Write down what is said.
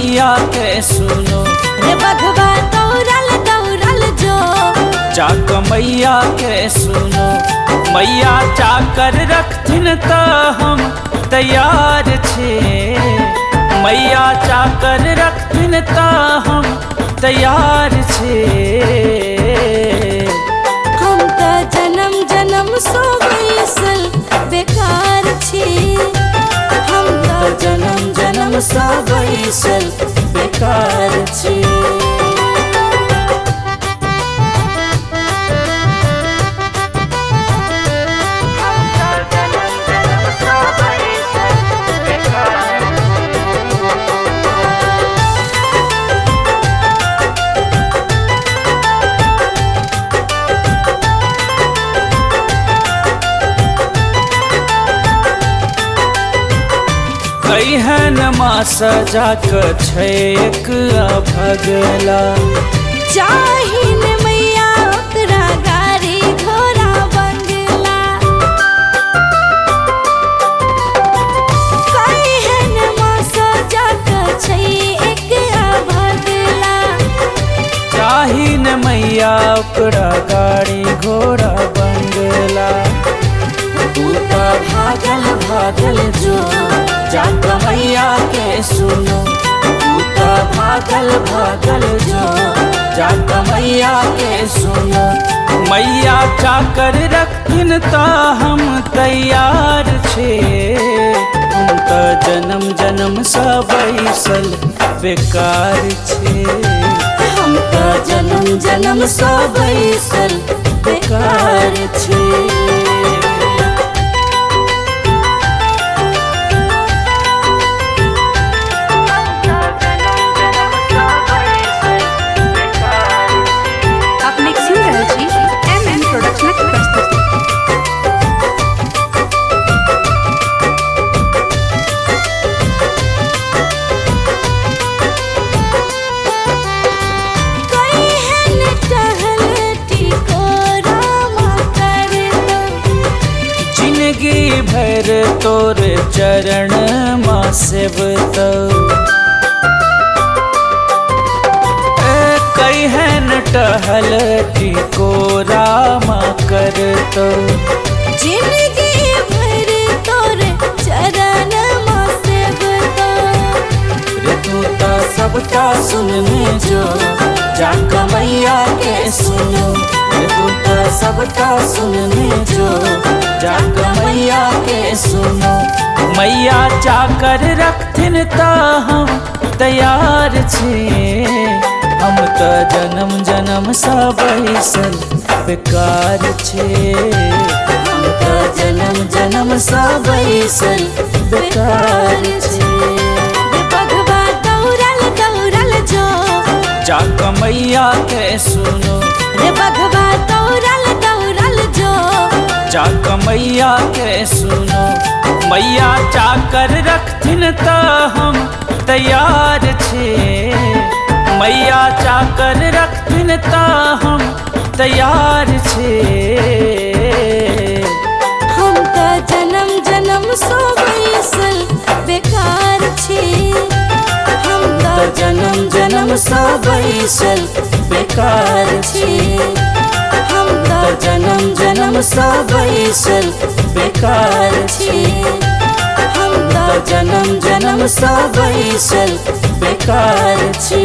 मैया के सुनो। रे बघवा दौड़ल दौड़ल जो जाक मैया के सुनो। मैया चाकर रखथिन त हम तैयार छे। मैया चाकर रखथिन त हम तैयार छे। हम त जन्म जन्म सो बैसल बेकार छी। हम त जन्म जन्म सा बैसल बेकार छी। कैहन माँ सजाक छैक भगला। चाहिन मैया ओकरा गाड़ी घोड़ा बंगला। कैहन माँ सजाक छै एक भगला। चाहिन मैया ओकरा गाड़ी घोड़ा बंगला। तू त भागल भागल जो जाक मैया के सुनो। तू त भागल भागल जो जाक मैया के सुनो। मैया चाकर रखथिन त हम तैयार छे। हम त जन्म जन्म सा बैसल बेकार छे। हम त जन्म जन्म सा बैसल बेकार छे। भर तोर चरण माँ सेवत। कैहन टहल टिकोरा माँ करत। जिंदगी भर तोर चरण माँ सेवत। रे तू त सबका सुन में जो जाक मैया के सुनो। रे तू त सबका सुन में जो जाक मैया के सुनो। मैया चाकर रखथिन त हम तैयार छे। हम त जन्म जन्म सा बैसल बेकार छे। हम त जन्म जन्म सा बैसल बेकार छे। रे बघवा दौड़ल दौड़ल जो जाक मैया के सुनो। रे बघवा दौड़ल दौड़ल जो जाक मैया के सुनो। मैया चाकर रखथिन त हम तैयार छे। मैया चाकर रखथिन त हम तैयार छे। हम त जन्म जन्म सो बैसल बेकार छी। हम त जन्म जन्म सा बैसल बेकार छे। हम त जन्म जन्म सा बैसल बेकार छे। हम त जन्म जन्म सा बैसल बेकार छे।